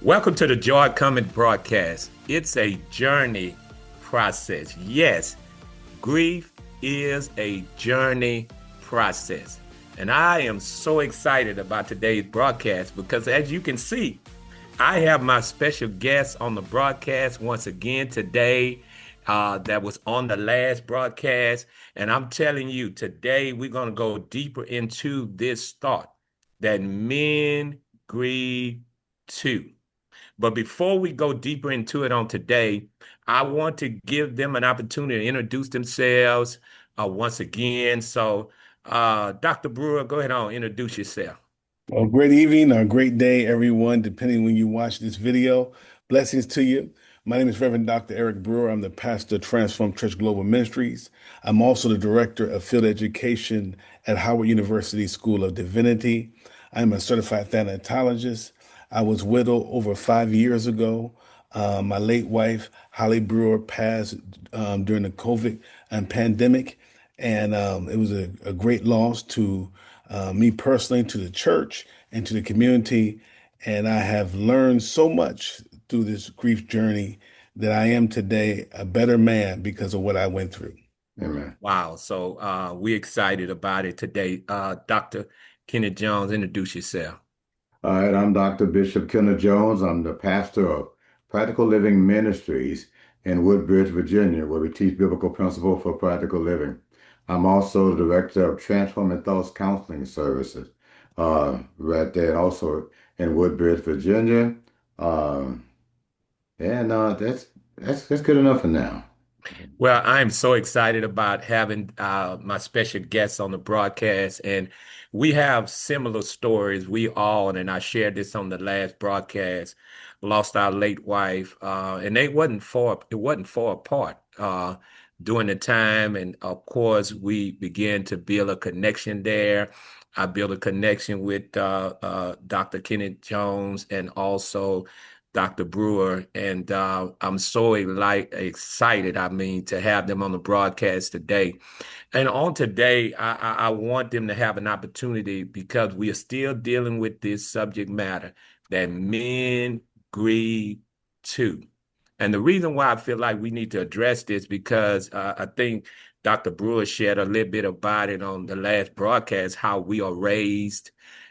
Welcome to the Joy Cometh broadcast. It's a journey process. Yes, grief is a journey process. And I am so excited about today's broadcast because as you can see, I have my special guest on the broadcast once again today that was on the last broadcast. And I'm telling you, today we're going to go deeper into this thought that men grieve too. But before we go deeper into it on today, I want to give them an opportunity to introduce themselves once again. So, Dr. Brewer, go ahead and introduce yourself. Well, great evening or great day, everyone, depending when you watch this video. Blessings to you. My name is Reverend Dr. Eric Brewer. I'm the pastor of Transform Church Global Ministries. I'm also the director of field education at Howard University School of Divinity. I'm a certified thanatologist. I was widowed over 5 years ago. My late wife, Holly Brewer, passed during the COVID pandemic, and it was a great loss to me personally, to the church, and to the community. And I have learned so much through this grief journey that I am today a better man because of what I went through. Amen. Wow. So we're excited about it today. Dr. Kenneth Jones, introduce yourself. All right, I'm Dr. Bishop Kenneth Jones. I'm the pastor of Practical Living Ministries in Woodbridge, Virginia, where we teach biblical principles for practical living. I'm also the director of Transforming Thoughts Counseling Services, right there, also in Woodbridge, Virginia. Um, and that's good enough for now. Well, I'm so excited about having my special guests on the broadcast, and we have similar stories. We all, and I shared this on the last broadcast, lost our late wife, and it wasn't far apart during the time, and of course, we began to build a connection there. I built a connection with Dr. Kenneth Jones and also Dr. Brewer, and I'm so excited, to have them on the broadcast today. And on today, I want them to have an opportunity because we are still dealing with this subject matter that men grieve too. And the reason why I feel like we need to address this because I think Dr. Brewer shared a little bit about it on the last broadcast, how we are raised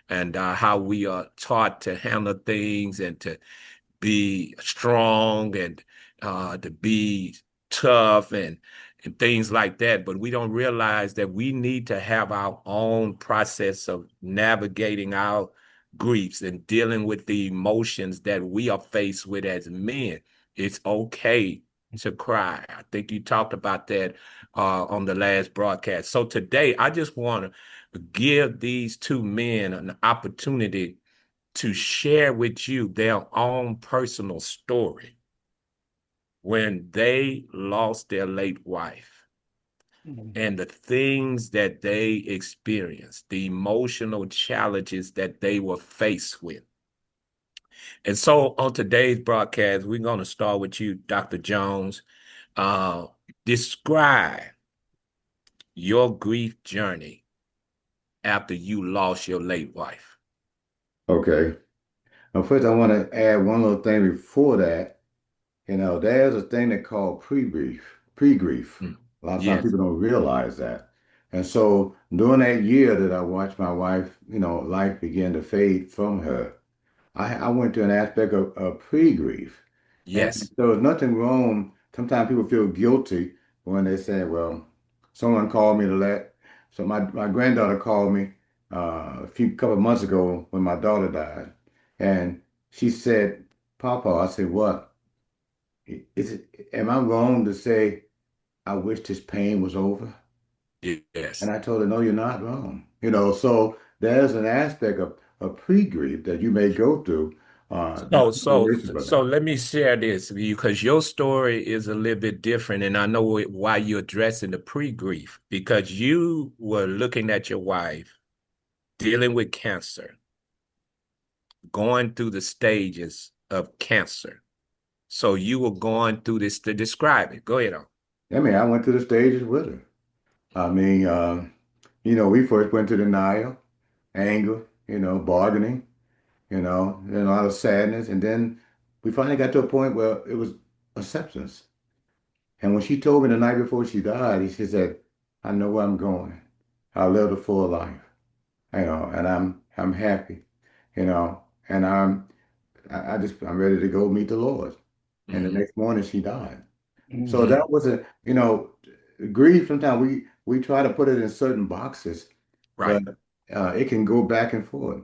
and how we are taught to handle things and to be strong and to be tough and things like that. But we don't realize that we need to have our own process of navigating our griefs and dealing with the emotions that we are faced with as men. It's okay to cry. I think you talked about that on the last broadcast. So today, I just want to give these two men an opportunity to share with you their own personal story when they lost their late wife and the things that they experienced, the emotional challenges that they were faced with. And so on today's broadcast, we're going to start with you, Dr. Jones. Describe your grief journey after you lost your late wife. Okay. Now, first, I want to add one little thing before that. There's a thing they call pre-grief. A lot of times Yes. people don't realize that. And so during that year that I watched my wife, life begin to fade from her, I went to an aspect of pre-grief. And Yes. there was nothing wrong. Sometimes people feel guilty when they say, well, someone called me to let. So my granddaughter called me a couple of months ago when my daughter died. And she said, Papa, I said, what? Am I wrong to say I wish this pain was over? Yes. And I told her, no, you're not wrong. So there's an aspect of pre-grief that you may go through, So, not so, preparation for so that. let me share this because your story is a little bit different, and I know why you're addressing the pre-grief because you were looking at your wife dealing with cancer, going through the stages of cancer. So you were going through this to describe it. Go ahead on. I mean, I went through the stages with her. I mean, we first went to denial, anger, bargaining, and a lot of sadness. And then we finally got to a point where it was acceptance. And when she told me the night before she died, she said, I know where I'm going. I lived a full life, and I'm happy, and I'm ready to go meet the Lord. And the Hmm. next morning she died. So Hmm. that was grief. Sometimes we try to put it in certain boxes, but Right. it can go back and forth.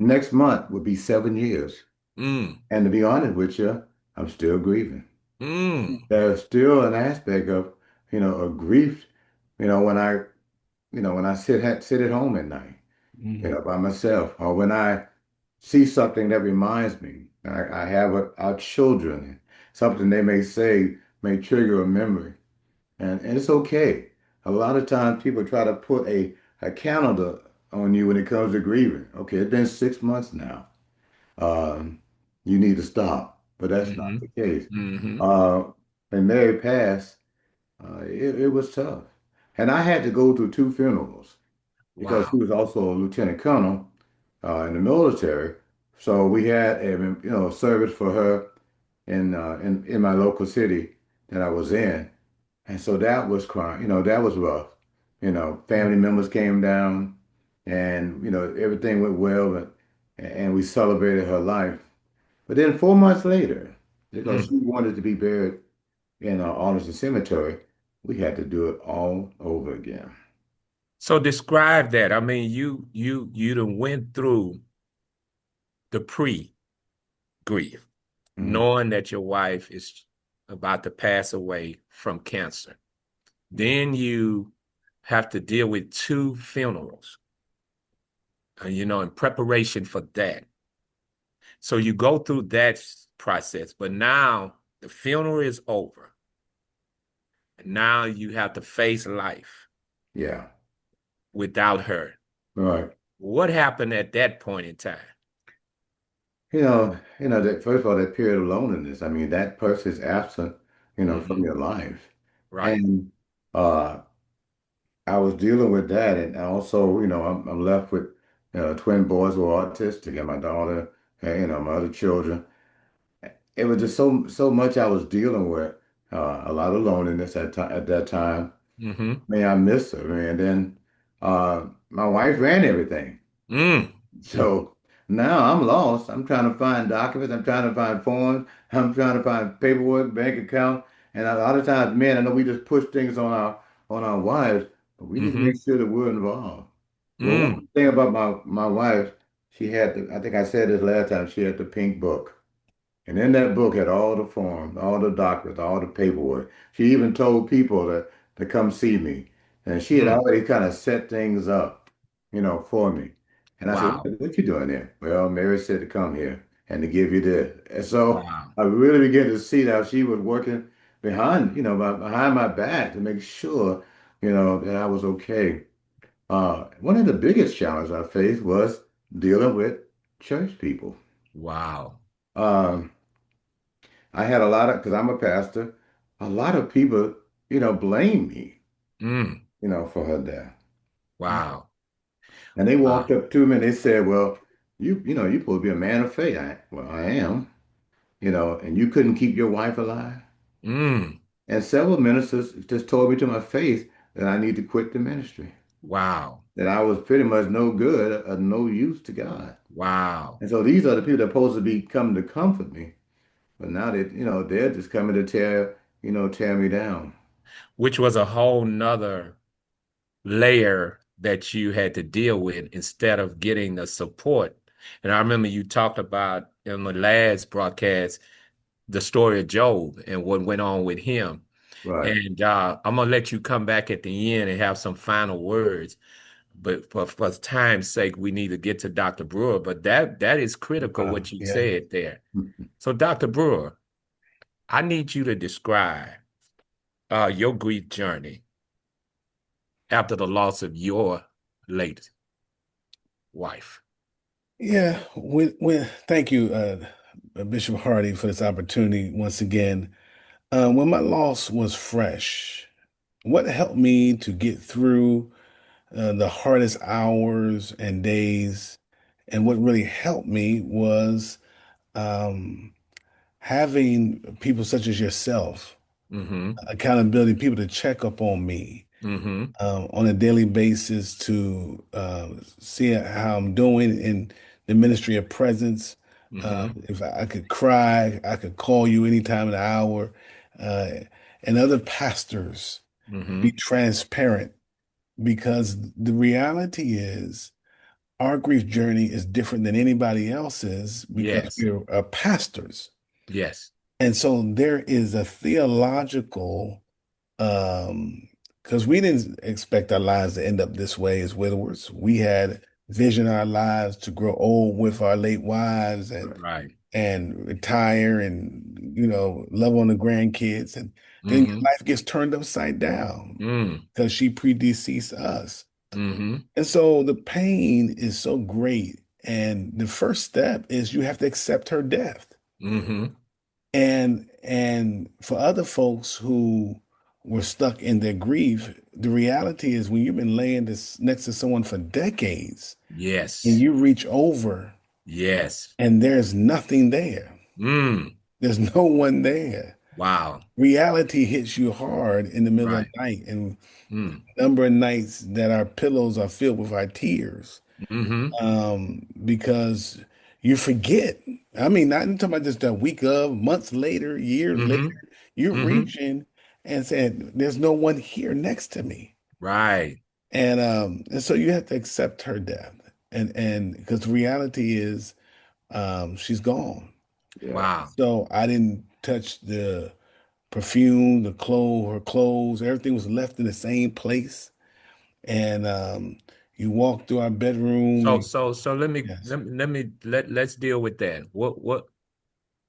Next month would be 7 years. Mm. And to be honest with you, I'm still grieving. Mm. There's still an aspect of, a grief, when I sit at home at night, Hmm. by myself, or when I see something that reminds me. I have our children, something they may say may trigger a memory, and it's okay. A lot of times people try to put a calendar on you when it comes to grieving. Okay, it's been 6 months now. Um, you need to stop, but that's not Hmm. the case. Hmm. Uh, when Mary passed, it was tough. And I had to go through two funerals because he Wow. was also a lieutenant colonel in the military. So we had a service for her in my local city that I was in. And so that was crying, that was rough. Family members came down and everything went well, and we celebrated her life. But then 4 months later, because Mm. she wanted to be buried in Arlington Cemetery, we had to do it all over again. So describe that. I mean, you done went through the pre-grief, Mhm. knowing that your wife is about to pass away from cancer. Then you have to deal with two funerals, in preparation for that. So you go through that process, but now the funeral is over. And now you have to face life Yeah, without her. right. What happened at that point in time? That first of all, that period of loneliness. I mean, that person is absent, from Hmm. your life. Right. And uh, I was dealing with that, and also, I'm left with twin boys who are autistic, and my daughter, and, my other children. It was just so much I was dealing with, a lot of loneliness at that time. Hmm. Man, I miss her, man. And then my wife ran everything. Mm. So now I'm lost. I'm trying to find documents. I'm trying to find forms. I'm trying to find paperwork, bank account. And a lot of times, man, I know we just push things on our wives, but we need to make Hmm. sure that we're involved. Well, one Mm. thing about my wife, she had I think I said this last time, she had the pink book. And in that book had all the forms, all the documents, all the paperwork. She even told people to come see me. And she had Mm. already kind of set things up, for me. And I said, Wow. what you doing there? Well, Mary said to come here and to give you this. And so Wow. I really began to see that she was working behind my back to make sure, that I was okay. One of the biggest challenges I faced was dealing with church people. Wow. Um, I had a lot of, because I'm a pastor, a lot of people, blame me, Mm. for her death. Wow. And they Wow. walked up to me and they said, well, you're supposed to be a man of faith. Well, I am, and you couldn't keep your wife alive. Mm. And several ministers just told me to my face that I need to quit the ministry, Wow. that I was pretty much no good or no use to God. Wow. And so these are the people that are supposed to be coming to comfort me. But now that, they're just coming to tear me down. Which was a whole nother layer that you had to deal with instead of getting the support. And I remember you talked about in the last broadcast the story of Job and what went on with him. Right. And I'm gonna let you come back at the end and have some final words. But for time's sake, we need to get to Dr. Brewer. But that is critical what you Yeah. said there. So, Dr. Brewer, I need you to describe your grief journey after the loss of your late wife. Yeah. Thank you, Bishop Hardy, for this opportunity once again. When my loss was fresh, what helped me to get through the hardest hours and days, and what really helped me was um, having people such as yourself, Mm-hmm. accountability, people to check up on me Mm-hmm. on a daily basis to see how I'm doing in the ministry of presence. Mm-hmm. If I could cry, I could call you anytime of the hour. Uh, and other pastors be Mm-hmm. transparent because the reality is our grief journey is different than anybody else's because Yes. we're pastors. Yes. And so there is a theological, um, because we didn't expect our lives to end up this way as widowers. We had visioned our lives to grow old with our late wives Right. and retire and love on the grandkids. And then your Mm-hmm. life gets turned upside down Mm. because she predeceased us. Mm-hmm. And so the pain is so great. And the first step is you have to accept her death. Mm-hmm. And for other folks who were stuck in their grief, the reality is when you've been laying this next to someone for decades and Yes. you reach over Yes. and there's nothing there, Mm. there's no one there. Wow. Reality hits you hard in the middle of Right. the night, and Mm. number of nights that our pillows are filled with our tears, Mm-hmm. because you forget. I mean, not talking about just a week of, months later, years later, Mm-hmm. you're Mm-hmm. reaching and saying, "There's no one here next to me," Right. and so you have to accept her death, and because the reality is, she's gone. Yeah. Wow. So I didn't touch the perfume, the clothes, her clothes, everything was left in the same place. And you walk through our bedroom. So let me Yes. let's deal with that. What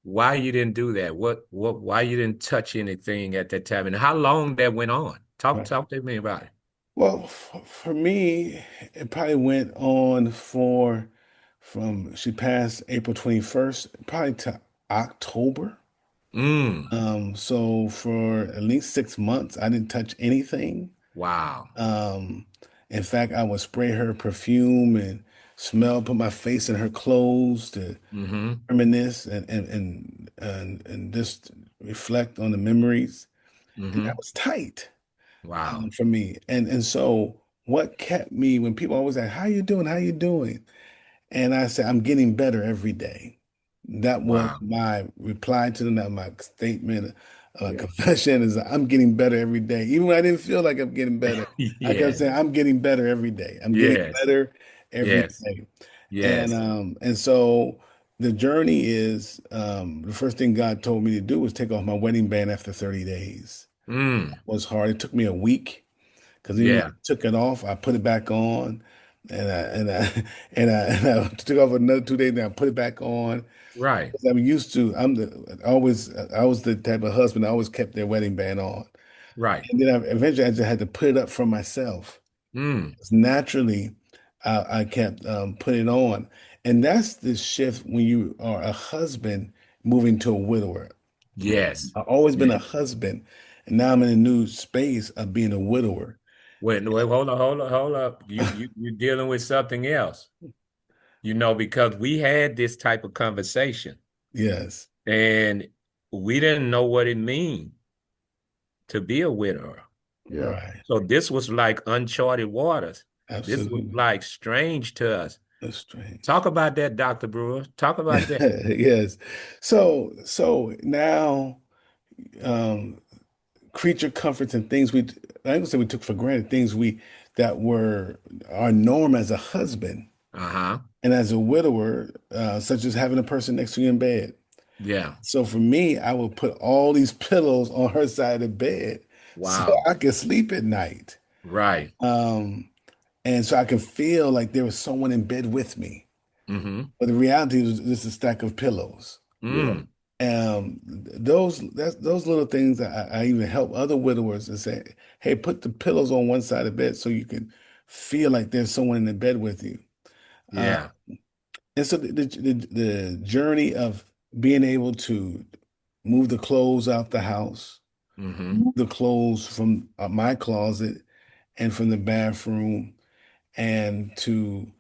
why you didn't do that? What why you didn't touch anything at that time? And how long that went on? Right. Talk to me about it. Well, for me, it probably went on for from she passed April 21st, probably to October. Mm. So for at least 6 months, I didn't touch anything. Wow. Um, in fact, I would spray her perfume and put my face in her clothes to Mm-hmm. reminisce and just reflect on the memories. And that Mm-hmm. was tight Wow. for me. And so what kept me when people always ask, "How you doing? How you doing?" And I said, "I'm getting better every day." That was Wow. my reply to them, that my statement, Yeah. confession is I'm getting better every day. Even when I didn't feel like I'm getting better, I kept Yes. saying, I'm getting better every day. I'm getting Yes. better every Yes. day. Yes. And so the journey is the first thing God told me to do was take off my wedding band after 30 days. Mm. It was hard. It took me a week because even when I Yeah. took it off, I put it back on, and I took off another 2 days, and I put it back on. Right. I'm used to. I was the type of husband I always kept their wedding band on, Right. and then eventually I just had to put it up for myself. Mm. 'Cause naturally, I kept putting it on, and that's the shift when you are a husband moving to a widower. Yes. I've always been a Yes. husband, and now I'm in a new space of being a widower. Wait, hold up. You're dealing with something else. Because we had this type of conversation Yes, and we didn't know what it means to be a widower. Yeah. right, So this was like uncharted waters. This was absolutely. like strange to us. That's Talk strange. about that, Dr. Brewer. Talk about that. Yes. So now, um, creature comforts and things I don't say we took for granted, things we that were our norm as a husband Uh-huh. and as a widower, such as having a person next to you in bed. Yeah. So for me, I would put all these pillows on her side of the bed so Wow. I could sleep at night. Right. Um, and so I could feel like there was someone in bed with me. Mm-hmm. But the reality was just a stack of pillows. Yeah. Mm. Those little things I even help other widowers and say, hey, put the pillows on one side of the bed so you can feel like there's someone in the bed with you. Uh, Yeah. and so the journey of being able to move the clothes out the house, Mm-hmm. move the clothes from my closet and from the bathroom, and to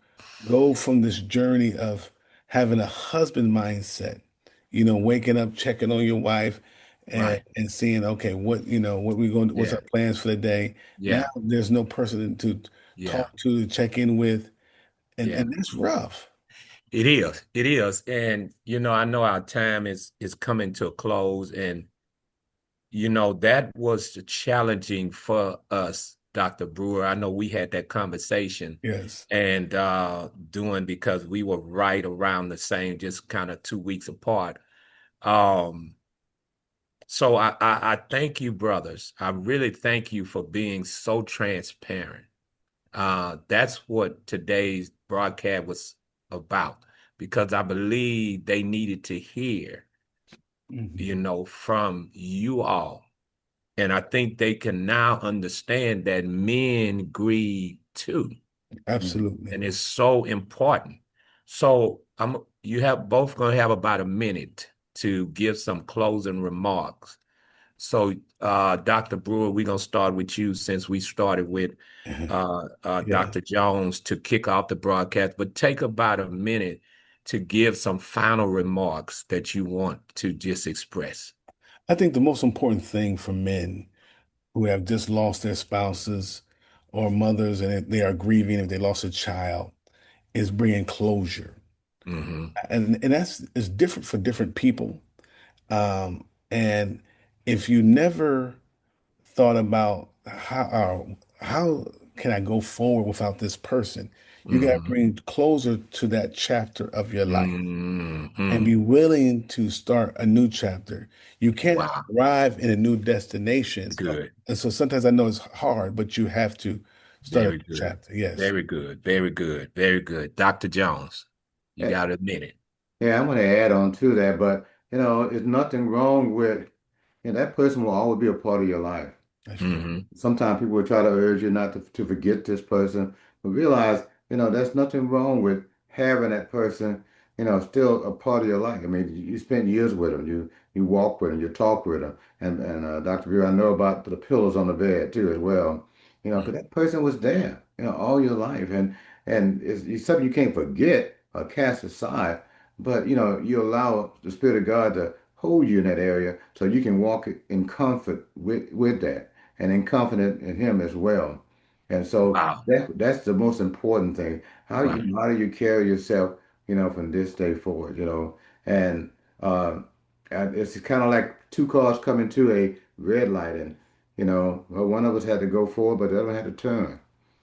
go from this journey of having a husband mindset, waking up, checking on your wife and Right. seeing, okay, what's Yeah. our plans for the day. Now Yeah. there's no person to Yeah. talk to check in with, and Yeah. that's rough. It is. It is. And I know our time is coming to a close, and that was challenging for us, Dr. Brewer. I know we had that conversation Yes, and doing because we were right around the same, just kind of 2 weeks apart. Um, so I thank you, brothers. I really thank you for being so transparent. That's what today's broadcast was about, because I believe they needed to hear, hmm, from you all. And I think they can now understand that men grieve too. absolutely. And it's so important. So you have both gonna have about a minute to give some closing remarks. So Dr. Brewer, we're gonna start with you since we started with Yeah, Dr. Jones to kick off the broadcast, but take about a minute to give some final remarks that you want to just express. I think the most important thing for men who have just lost their spouses or mothers and if they are grieving if they lost a child is bringing closure. Hmm. And that's is different for different people. And if you never thought about how can I go forward without this person, you got to Hmm. bring closer to that chapter of your life and Hmm. be willing to start a new chapter. You can't Wow. arrive in a new destination. Good. And so sometimes I know it's hard, but you have to start a Very new good. chapter. Yes. Very good. Very good. Very good. Dr. Jones, you Yeah, got a minute. yeah, I'm going to add on to that, but there's nothing wrong with, that person will always be a part of your life. That's right. Hmm. Sometimes people will try to urge you not to forget this person, but realize, there's nothing wrong with having that person, still a part of your life. I mean, you spend years with them, you walk with them, you talk with them, and Dr. Veer, I know about the pillows on the bed too as well, because that person was there, all your life, and it's something you can't forget or cast aside, but you allow the Spirit of God to hold you in that area so you can walk in comfort with that and in confident in him as well. And so Wow. that's the most important thing. Right. How do you carry yourself, from this day forward, and uh, it's kind of like two cars coming to a red light, and well, one of us had to go forward, but the other one had to turn,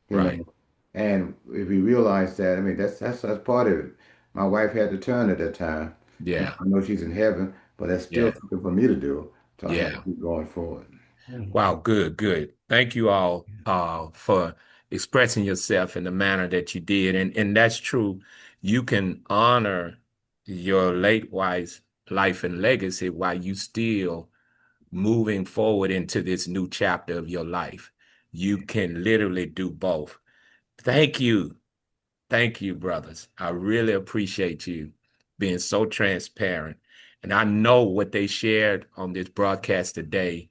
you Right. know. And if we realize that, I mean, that's part of it. My wife had to turn at that time. Yeah. I know she's in heaven, but that's still Yeah. something for me to do to Yeah. keep going forward. Wow. Mhm. Good. Good. Thank you all for expressing yourself in the manner that you did. And that's true. You can honor your late wife's life and legacy while you still moving forward into this new chapter of your life. You can literally do both. Thank you. Thank you, brothers. I really appreciate you being so transparent. And I know what they shared on this broadcast today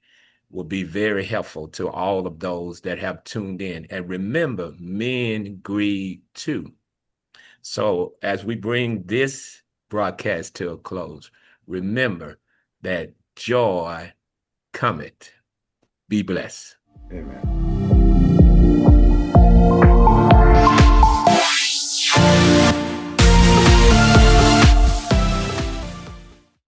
will be very helpful to all of those that have tuned in. And remember, men grieve too. So as we bring this broadcast to a close, remember that joy cometh. Be blessed. Amen.